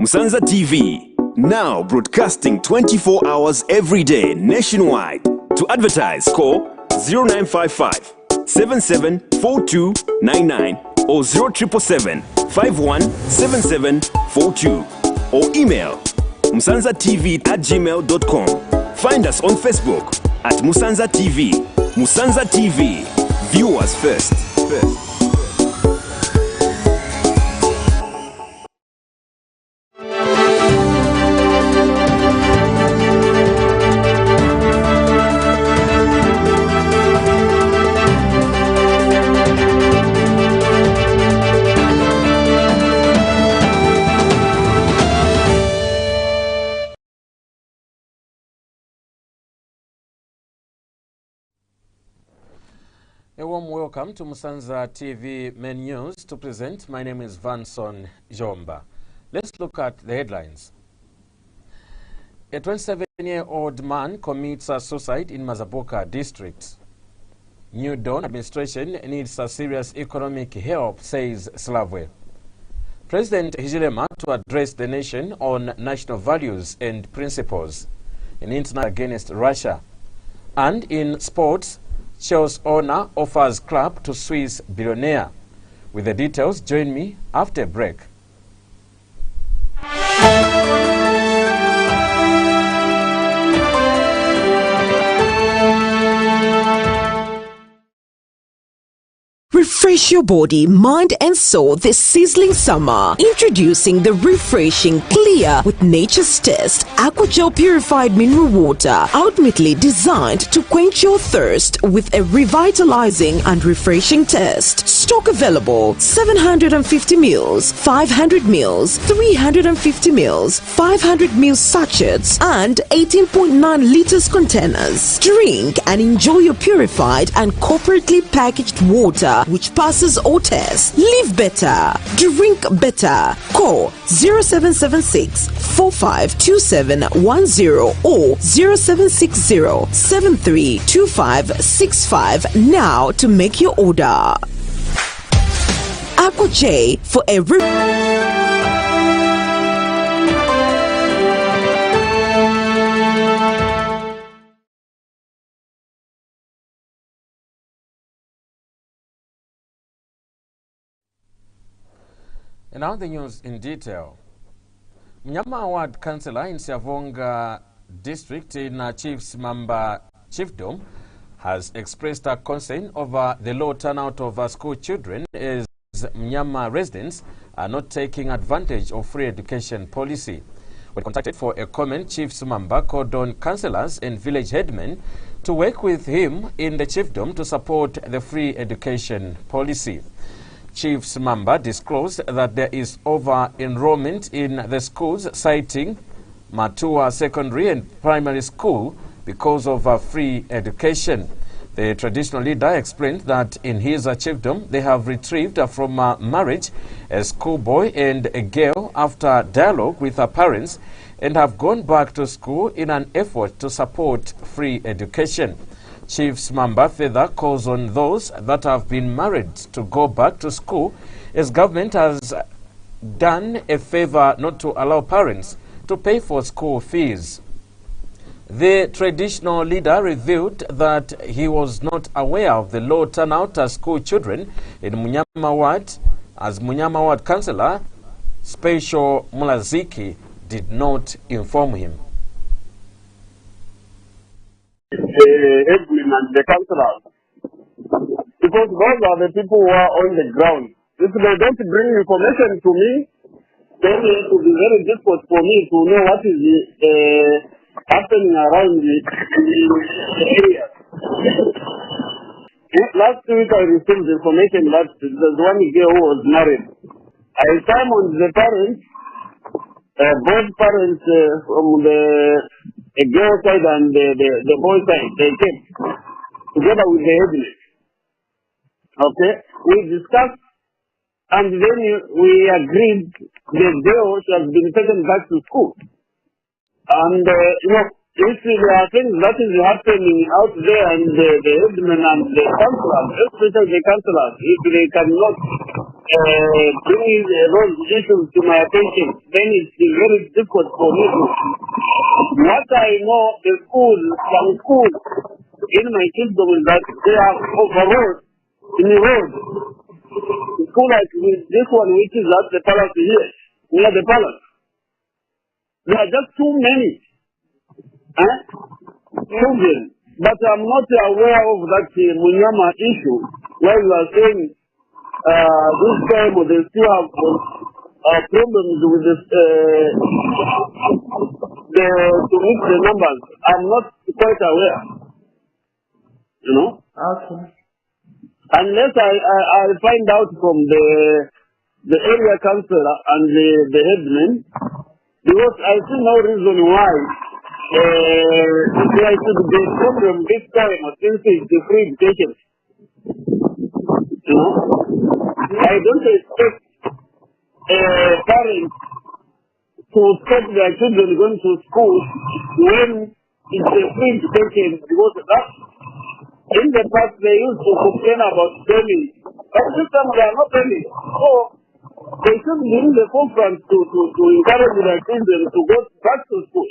Musanza TV, now broadcasting 24 hours every day nationwide. To advertise, call 0955 774299 or 0777 517742 or email musanzatv@gmail.com. Find us on Facebook at Musanza TV. Musanza TV, viewers first. A warm welcome to Musanza TV main news. To present, my name is Vanson Jomba. Let's look at the headlines. A 27-year-old man commits suicide in Mazaboka district. New Dawn administration needs a serious economic help, says Slavwe. President Hijilema to address the nation on national values and principles in internet against Russia. And in sports, Chelsea's owner offers club to Swiss billionaire. With the details, join me after a break. Refresh your body, mind and soul this sizzling summer. Introducing the refreshing clear with nature's test Aquagel purified mineral water, ultimately designed to quench your thirst with a revitalizing and refreshing taste. Stock available: 750 ml, 500 ml, 350 ml, 500 ml sachets and 18.9 liters containers. Drink and enjoy your purified and corporately packaged water which passes all tests. Live better, drink better. Call 0776 452710 or 0760 732565 now to make your order. Aquagel for every. And now the news in detail. Mnyama Ward Councillor in Siavonga District in Chiefs Mamba Chiefdom has expressed a concern over the low turnout of school children as Mnyama residents are not taking advantage of free education policy. When contacted for a comment, Chiefs Mamba called on councillors and village headmen to work with him in the chiefdom to support the free education policy. Chiefs Mamba disclosed that there is over-enrollment in the schools, citing Matua Secondary and Primary School because of free education. The traditional leader explained that in his chiefdom, they have retrieved from marriage a schoolboy and a girl after dialogue with their parents and have gone back to school in an effort to support free education. Chiefs Mamba further calls on those that have been married to go back to school, as government has done a favor not to allow parents to pay for school fees. The traditional leader revealed that he was not aware of the low turnout of school children in Munyama Ward, as Munyama Ward Councillor Special Mulaziki did not inform him. Admin and the councillors, because those are the people who are on the ground. If they don't bring information to me, then it will be very difficult for me to know what is happening around the area. Last week I received information that there's one girl who was married. I summoned the parents, both parents from the girl side and the boy side. They came together with the headman. Okay, we discussed and then we agreed the girl has been taken back to school. And if there are things that is happening out there and the headman and the councillors, especially the councillors, if they cannot bringing those issues to my attention, then it's very difficult for me to. What I know, some schools in my kingdom is that they are overruled in the road. School like this one, which is at the palace here, near the palace. There are just too many children. But I'm not aware of that Munyama issue where you are saying this time they still have problems with this, to meet the numbers. I'm not quite aware. You know? Okay. Unless I find out from the area councillor and the headman, because I see no reason why there should be a problem this time since it's the free education. You know? I don't expect parents to stop their children going to school when it's a free education, because that in the past they used to complain about training, but this time they are not training. So they should be in the forefront to encourage their children to go back to school.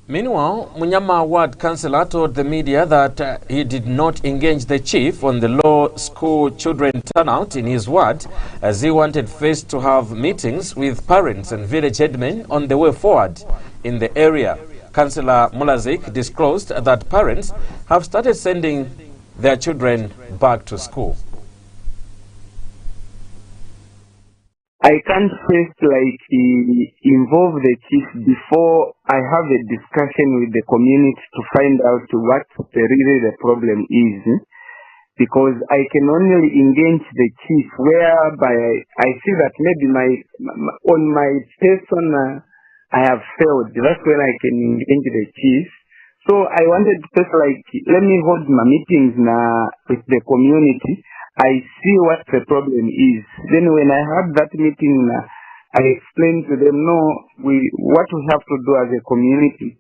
Meanwhile, Munyama Ward Councillor told the media that he did not engage the chief on the low school children turnout in his ward, as he wanted first to have meetings with parents and village headmen on the way forward in the area. Councillor Mulazik disclosed that parents have started sending their children back to school. I can't first involve the chief before I have a discussion with the community to find out what really the problem is, because I can only engage the chief whereby I see that maybe on my person I have failed. That's when I can engage the chief. So I wanted to first let me hold my meetings with the community. I see what the problem is. Then when I have that meeting, I explain to them, no, what we have to do as a community,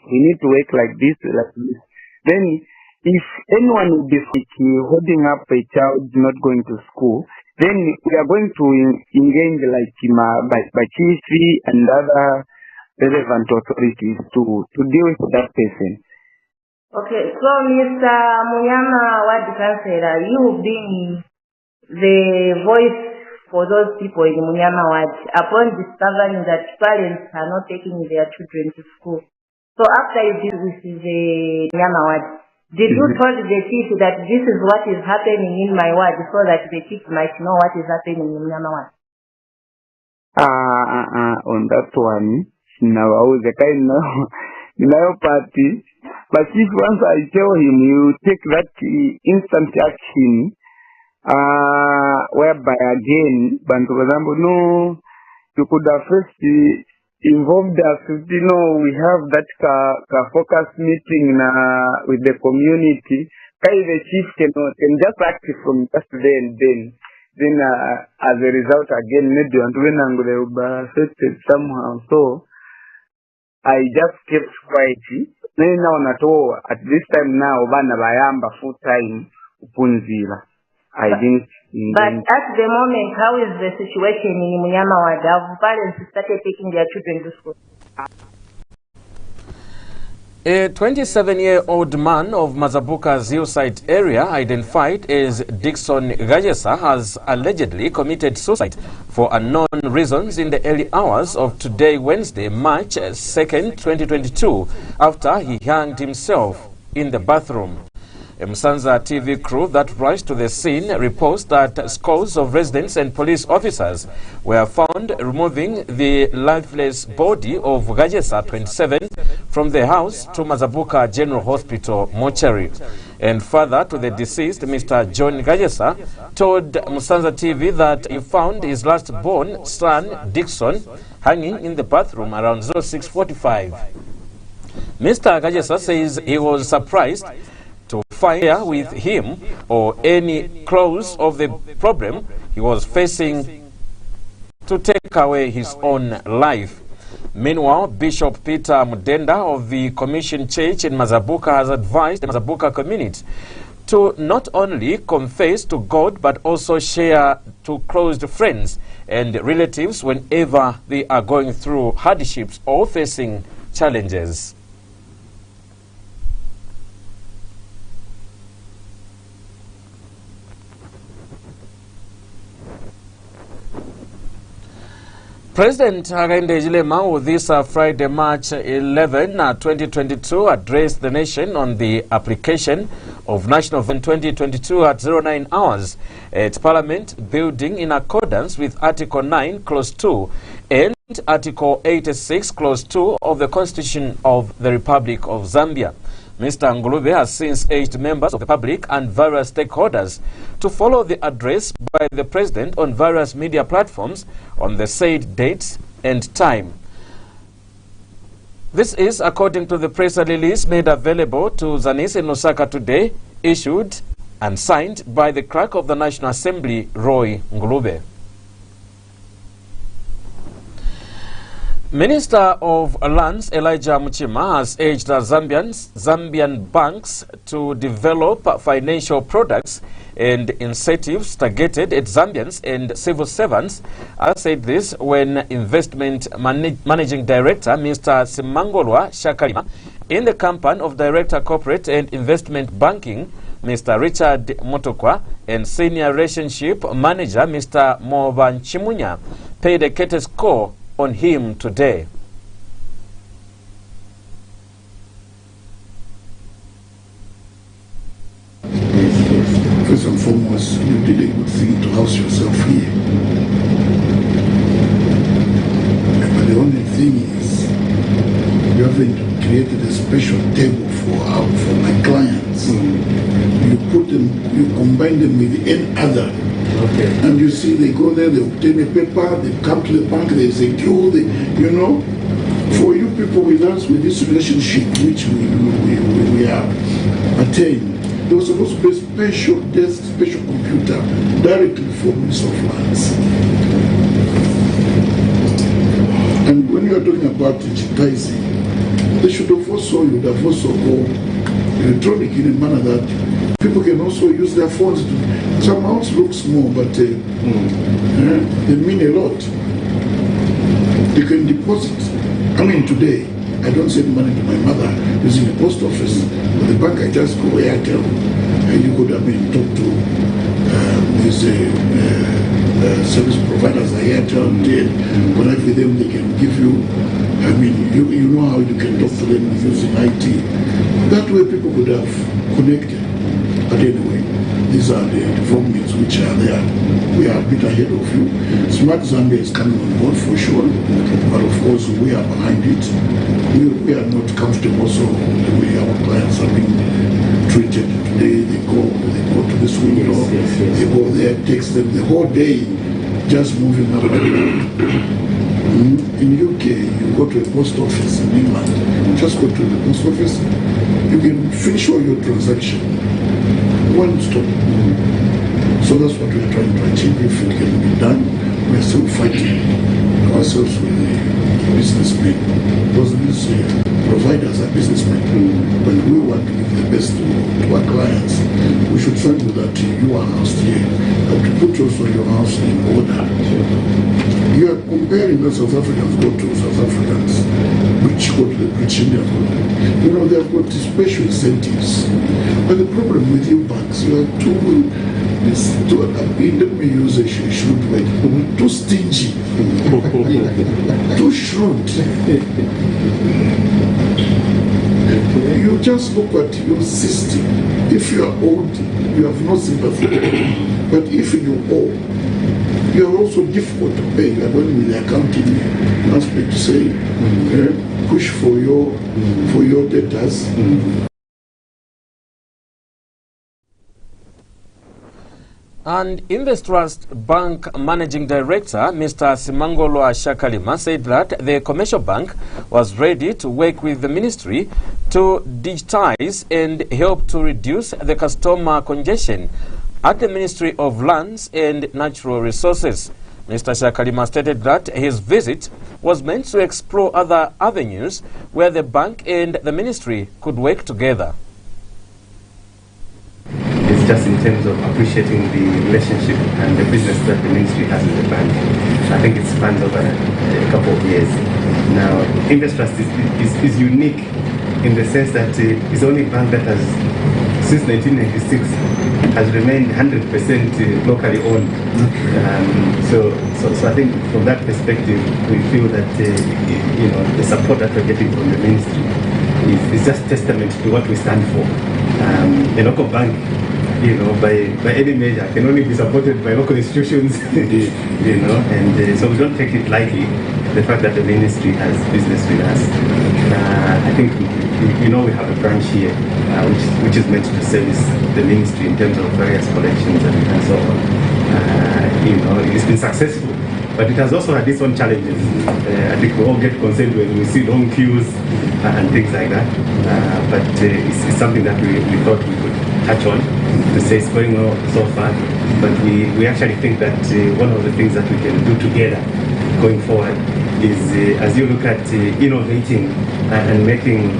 we need to work like this, like this. Then if anyone will be holding up a child not going to school, then we are going to engage by chief and other relevant authorities to deal with that person. Okay, so Mr. Munyama Ward Councillor, you being the voice for those people in Munyama Ward, upon discovering that parents are not taking their children to school. So after you deal with the Munyama Ward, did you tell the chief that this is what is happening in my ward so that the chief might know what is happening in Munyama Ward? On that one, now I was a kind of party. But if once I tell him, you take that instant action, whereby again, but for example, no, you could have first involved us, we have that focus meeting with the community. The chief can just act from just then. Then as a result, again, maybe when I'm going to be affected somehow. So I just kept quiet. At this time now, bana bayamba full time upunzila. I didn't. But at the moment, how is the situation in Munyama Ward? Have parents started taking their children to school? A 27-year-old man of Mazabuka's hillside area, identified as Dixon Gajesa, has allegedly committed suicide for unknown reasons in the early hours of today, Wednesday, March 2nd, 2022, after he hanged himself in the bathroom. A Musanza TV crew that rushed to the scene reports that scores of residents and police officers were found removing the lifeless body of Gajesa, 27, from the house to Mazabuka General Hospital mortuary. And further to the deceased, Mr. John Gajesa told Musanza TV that he found his last-born son, Dixon, hanging in the bathroom around 06:45. Mr. Gajesa says he was surprised to find with him or any cause of the problem he was facing to take away his own life. Meanwhile, Bishop Peter Mudenda of the Commission Church in Mazabuka has advised the Mazabuka community to not only confess to God but also share to close friends and relatives whenever they are going through hardships or facing challenges. President Hakainde Hichilema will this Friday, March 11, 2022, address the nation on the application of National Vote 2022 at 09 hours at Parliament building in accordance with Article 9, Clause 2 and Article 86, Clause 2 of the Constitution of the Republic of Zambia. Mr. Ngulube has since urged members of the public and various stakeholders to follow the address by the President on various media platforms on the said date and time. This is according to the press release made available to Zanis in Lusaka today, issued and signed by the clerk of the National Assembly, Roy Ngulube. Minister of Lands Elijah Muchima has urged Zambian banks to develop financial products and incentives targeted at Zambians and civil servants. I said this when Investment Managing Director Mr. Simangolwa Shakalima in the company of Director Corporate and Investment Banking Mr. Richard Motokwa and Senior Relationship Manager Mr. Moban Chimunya paid a courtesy call on him today. First and foremost, you did a good thing to house yourself here. But the only thing is, you haven't created a special table for my clients. You put them, you combine them with any other. Okay. And you see, they go there, they obtain a paper, they come to the bank, they secure, you know. For you people with us, with this relationship which we have attained, there was supposed to be a special desk, special computer directly for Minister of Lands. And when you are talking about digitizing, they should have also, you would have also go electronic in a manner that people can also use their phones. Some amounts look small, but they mean a lot. They can deposit. I mean, today, I don't send money to my mother using the post office. But the bank, I just go Airtel. And you could have been talk to these service providers, Airtel did. Connect with them, they can give you. I mean, you know how you can talk to them using IT. That way people could have connected. But anyway, these are the developments which are there. We are a bit ahead of you. Smart Zambia is coming on board for sure, but of course we are behind it. We are not comfortable so the way our clients are being treated today. They go to this window, they go there, it takes them the whole day just moving up and down. In UK, you go to a post office in England, just go to the post office, you can finish all your transaction. One stop. So that's what we're trying to achieve. If it can be done, we're still fighting ourselves with the businessmen. Because these providers are businessmen. But we want to give the best to our clients. We should find that you are housed here. But to put also your house in order. You are comparing the South Africans go to South Africans, which go to the British Indians. You know, they have got special incentives. But the problem with you banks, you are too, let me use a shrewd word, too stingy, too shrewd. You just look at your system. If you are old, you have no sympathy. But if you owe, you are also difficult to pay. You are going with the accounting aspect to say, push for your debtors. And Invest Trust Bank Managing Director, Mr. Simangolwa Shakalima, said that the commercial bank was ready to work with the ministry to digitize and help to reduce the customer congestion at the Ministry of Lands and Natural Resources. Mr. Shakalima stated that his visit was meant to explore other avenues where the bank and the ministry could work together. It's just in terms of appreciating the relationship and the business that the ministry has with the bank. I think it spans over a couple of years. Now, Invest Trust is unique in the sense that it's the only bank that has, since 1996, has remained 100% locally owned. So I think from that perspective, we feel that the support that we're getting from the ministry is just testament to what we stand for. A local bank, by any measure, can only be supported by local institutions, and so we don't take it lightly, the fact that the ministry has business with us. I think, we have a branch here, which is meant to service the ministry in terms of various collections and so on. It's been successful, but it has also had its own challenges. I think we all get concerned when we see long queues and things like that, but it's something that we thought we could touch on to say it's going well so far, but we actually think that one of the things that we can do together going forward is, as you look at innovating and making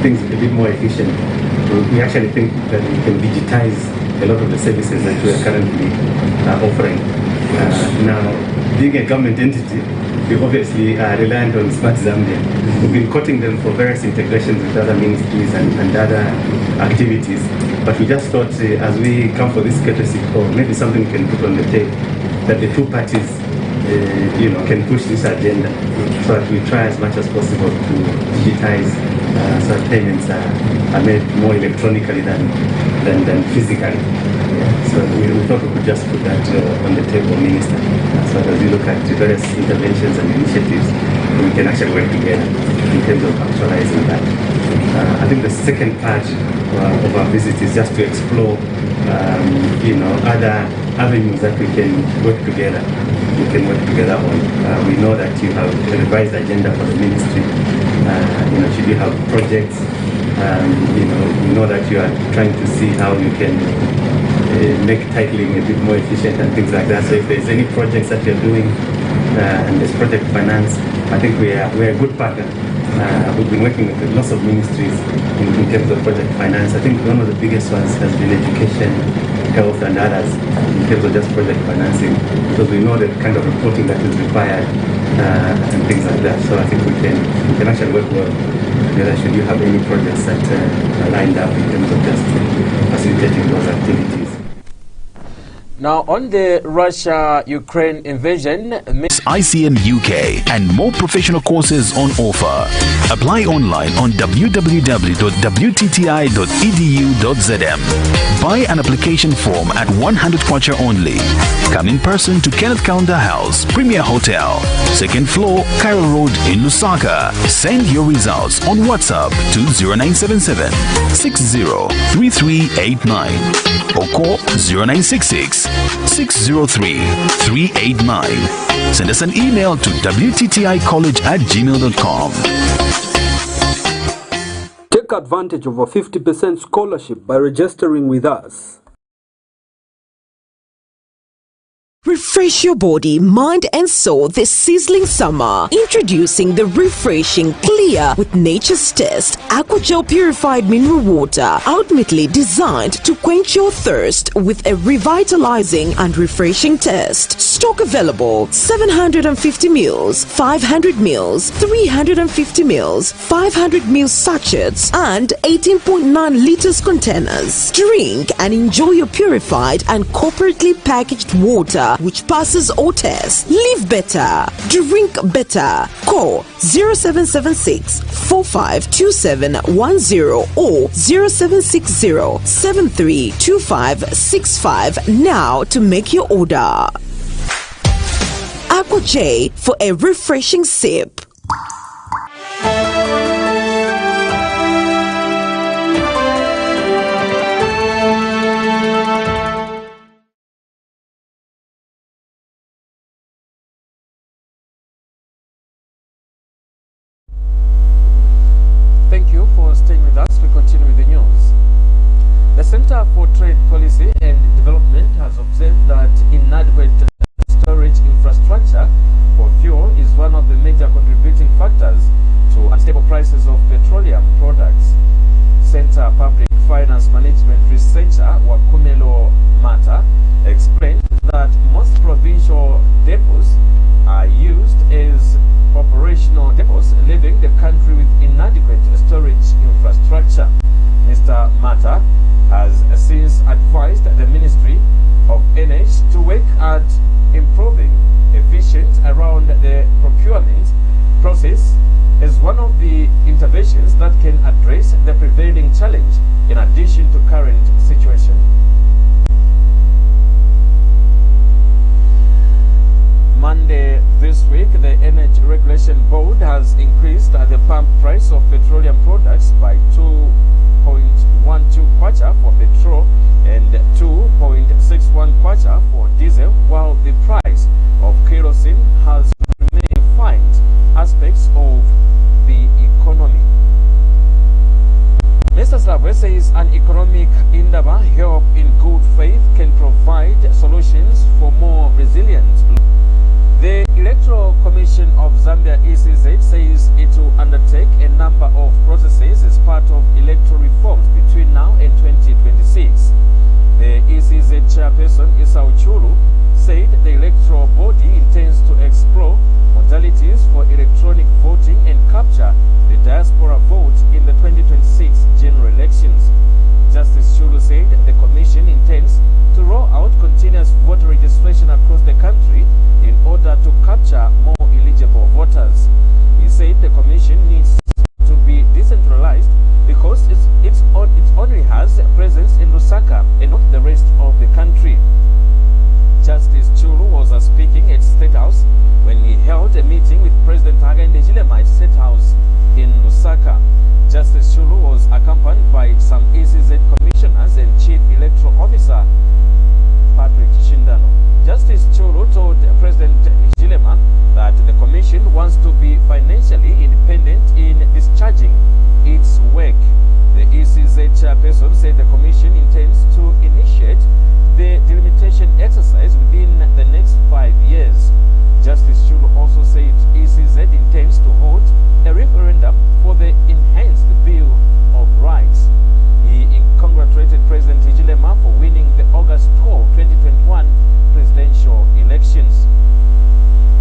things a bit more efficient, we actually think that we can digitize a lot of the services that we are currently offering. Now, being a government entity, we obviously are reliant on Smart Zambia. We've been quoting them for various integrations with other ministries and other activities, but we just thought as we come for this courtesy call, maybe something we can put on the table, that the two parties can push this agenda, so that we try as much as possible to digitize so that payments are made more electronically than physically. So we thought we could just put that on the table, Minister, so that as we look at various interventions and initiatives, we can actually work together in terms of actualizing that. I think the second part of our visit is just to explore, other avenues that we can work together. On. We know that you have a revised agenda for the ministry. Should you have projects, we know that you are trying to see how you can make titling a bit more efficient and things like that. So if there's any projects that you're doing, and there's project finance, I think we're a good partner. We've been working with lots of ministries in terms of project finance. I think one of the biggest ones has been education, health and others in terms of just project financing, because we know the kind of reporting that is required and things like that. So I think we can actually work well together should you have any projects that are lined up in terms of just facilitating those activities. Now, on the Russia-Ukraine invasion, ICM UK and more professional courses on offer. Apply online on www.wtti.edu.zm. Buy an application form at 100 kwacha only. Come in person to Kenneth Kaunda House, Premier Hotel, 2nd floor, Cairo Road in Lusaka. Send your results on WhatsApp to 0977 603389 or call 0966 603 389. Send us an email to wtticollege@gmail.com. Take advantage of a 50% scholarship by registering with us. Refresh your body, mind and soul this sizzling summer. Introducing the refreshing Clear with Nature's Test Aqua Gel Purified Mineral Water, ultimately designed to quench your thirst with a revitalizing and refreshing taste. Stock available: 750 ml, 500 ml, 350 ml, 500 ml sachets and 18.9 liters containers. Drink and enjoy your purified and corporately packaged water which passes all tests. Live better. Drink better. Call 0776 452710 or 0760 732565 now to make your order. Aqua J for a refreshing sip. Thank you for staying with us. We continue with the news. The Center for Trade Policy and Development has observed that inadequate storage infrastructure for fuel is one of the finance management researcher Wakumelo Mata explained that most provincial depots are used as operational depots, leaving the country with inadequate storage infrastructure. Mr. Mata has since advised the Ministry of Energy to work at improving efficiency around the procurement process as one of the interventions that can address the prevailing challenge in addition to current situation. Monday this week, the Energy Regulation Board has increased the pump price of petroleum products by 2.12 kwacha for petrol and 2.61 kwacha for diesel, while the price of kerosene has remained fine aspects of the economy. Mr. Slavwe says an economic endeavor help in good faith can provide solutions for more resilient. The Electoral Commission of Zambia ECZ says it will undertake a number of processes as part of electoral reforms between now and 2026. The ECZ chairperson Isau Chulu said the electoral body intends to explore modalities for electronic voting and capture the diaspora vote in the 2026 general elections. Justice Chulu said the commission intends to roll out continuous voter registration across the country in order to capture more eligible voters. He said the commission needs to be decentralized because it only has a presence in Lusaka and not the rest of the country. Justice Chulu was speaking at State House when he held a meeting with President Hakainde Hichilema at State House in Lusaka. Justice Chulu was accompanied by some ECZ commissioners and Chief Electoral Officer Patrick Shindano. Justice Chulu told President Hichilema that the Commission wants to be financially independent in discharging its work. The ECZ chairperson said the Commission intends to initiate the delimitation exercise within the next 5 years. Justice Chulu also said ECZ intends to hold a referendum for the enhanced Bill of Rights. He congratulated President Hichilema for winning the August 12, 2021 presidential elections.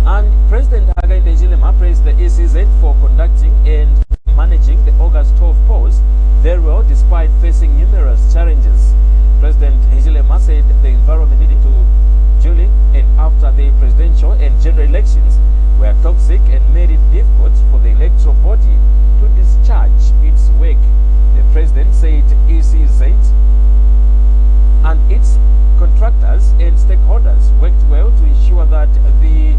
And President Hakainde Hichilema praised the ECZ for conducting and managing the August 12 polls very well despite facing numerous challenges. President Hichilema said the environment leading to during and after the presidential and general elections were toxic and made it difficult for the electoral body to discharge its work. The president said ECZ and its contractors and stakeholders worked well to ensure that the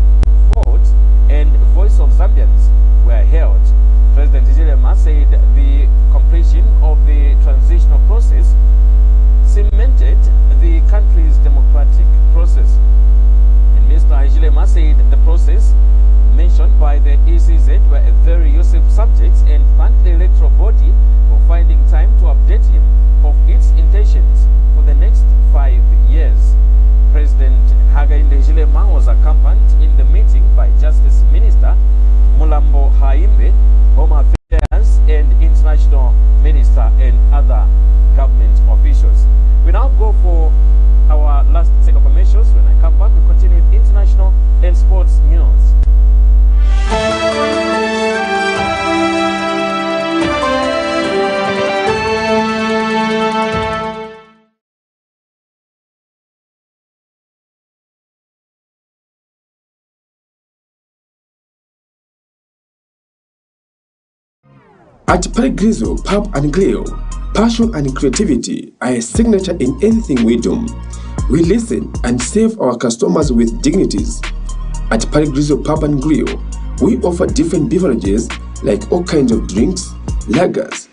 vote and voice of Zambians were held. President Hichilema said the completion of the transitional process cemented the country's democratic process. And Mr. Hichilema said the process mentioned by the ECZ were a very useful subjects and thanked the electoral body for finding time to update him of its intentions for the next 5 years. President Hakainde Hichilema was accompanied in the meeting by Justice Minister Mulambo Haimbe, Home Affairs and International Minister and other government officials. We now go for our last set of commercials. When I come back, we continue with international and sports news. At Parigrizzo Pub and Grill, passion and creativity are a signature in anything we do. We listen and serve our customers with dignities. At Parigrizzo Pub and Grill, we offer different beverages like all kinds of drinks, lagers,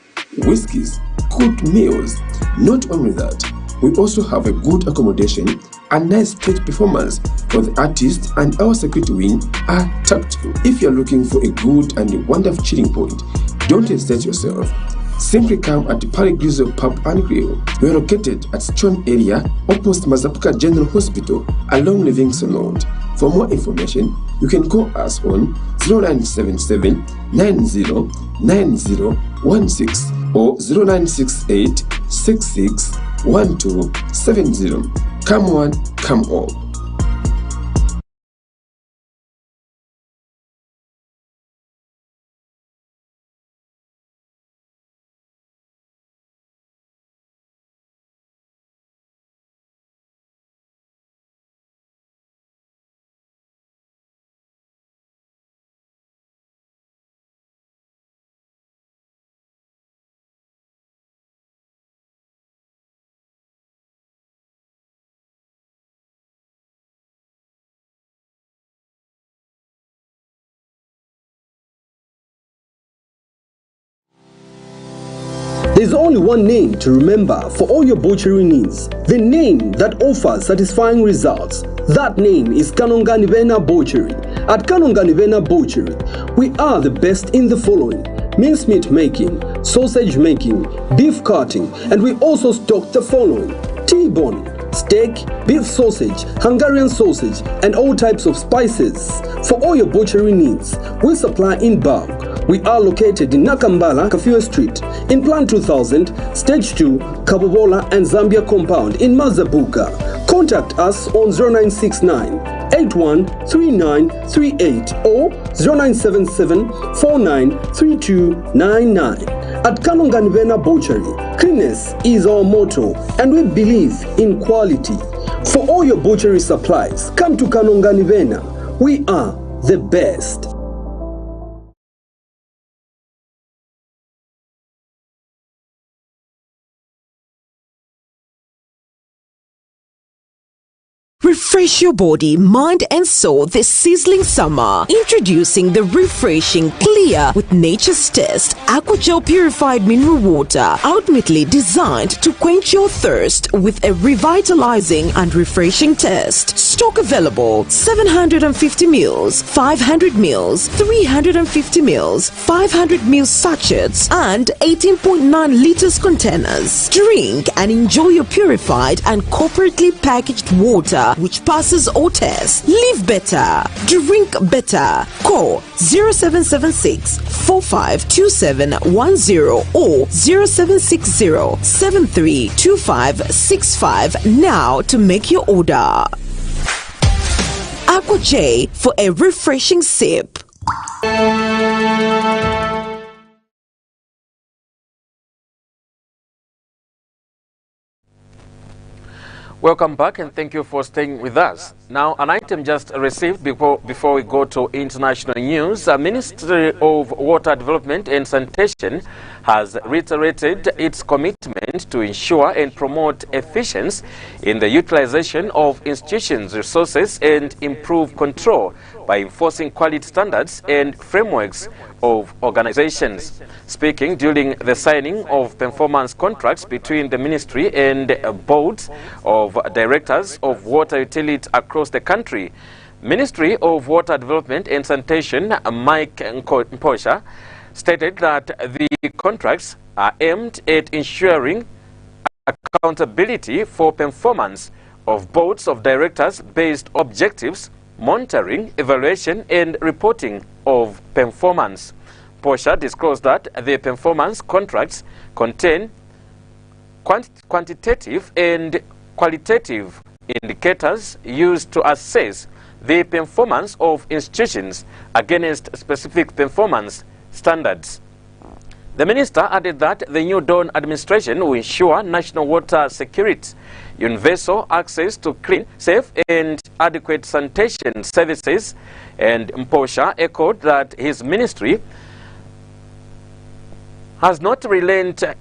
whiskeys, good meals. Not only that, we also have a good accommodation and nice stage performance for the artists, and our security wing are tactful. If you're looking for a good and wonderful chilling point, don't hesitate yourself. Simply come at Parigrizzo Pub and Grill. We are located at Stone area opposite Mazapuka General Hospital along Livingston Road. For more information, you can call us on 0977 909016 or 0968 661270. Come one, come all. There's only one name to remember for all your butchery needs. The name that offers satisfying results. That name is Kanonganivena Butchery. At Kanonganivena Butchery, we are the best in the following: mincemeat making, sausage making, beef cutting, and we also stock the following: T-bone, steak, beef sausage, Hungarian sausage, and all types of spices. For all your butchery needs, we supply in bulk. We are located in Nakambala, Kafue Street, in Plan 2000, Stage 2, Kabobola and Zambia Compound in Mazabuka. Contact us on 0969 813938 or 0977 493299. At Kanonganivena Butchery, cleanness is our motto and we believe in quality. For all your butchery supplies, come to Kanonganivena. We are the best. Refresh your body, mind and soul this sizzling summer. Introducing the refreshing Clear with Nature's Test Aqua Gel Purified Mineral Water, ultimately designed to quench your thirst with a revitalizing and refreshing taste. Stock available: 750 ml, 500 ml, 350 ml, 500 ml sachets and 18.9 liters containers. Drink and enjoy your purified and corporately packaged water which passes all tests. Live better, drink better. Call 0776 452710 or 0760 732565 now to make your order. Aqua J for a refreshing sip. Welcome back and thank you for staying with us. Now, an item just received before we go to international news. The Ministry of Water Development and Sanitation has reiterated its commitment to ensure and promote efficiency in the utilization of institutions' resources and improve control by enforcing quality standards and frameworks of organizations. Speaking during the signing of performance contracts between the ministry and boards of directors of water utilities across the country, Ministry of Water Development and Sanitation Mike Mposha stated that the contracts are aimed at ensuring accountability for performance of boards of directors based objectives, monitoring, evaluation and reporting of performance. Posha disclosed that the performance contracts contain quantitative and qualitative indicators used to assess the performance of institutions against specific performance standards. The minister added that the new Dawn administration will ensure national water security, universal access to clean, safe and adequate sanitation services, and Mposha echoed that his ministry has not relented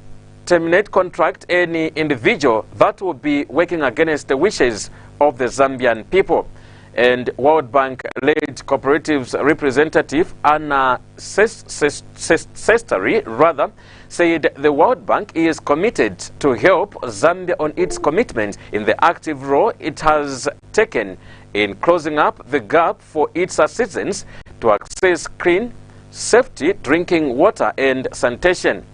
terminate contract any individual that will be working against the wishes of the Zambian people. And World Bank-led cooperatives representative Anna Sestari said the World Bank is committed to help Zambia on its commitment in the active role it has taken in closing up the gap for its citizens to access clean, safety drinking water and sanitation.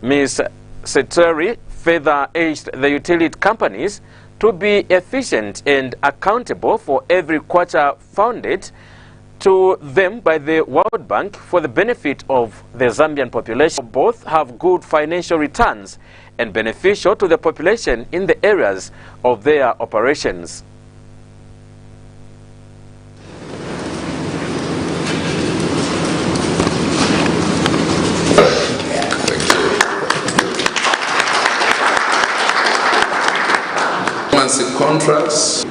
Ms. Sestari further urged the utility companies to be efficient and accountable for every quarter funded to them by the World Bank for the benefit of the Zambian population. Both have good financial returns and beneficial to the population in the areas of their operations. Contracts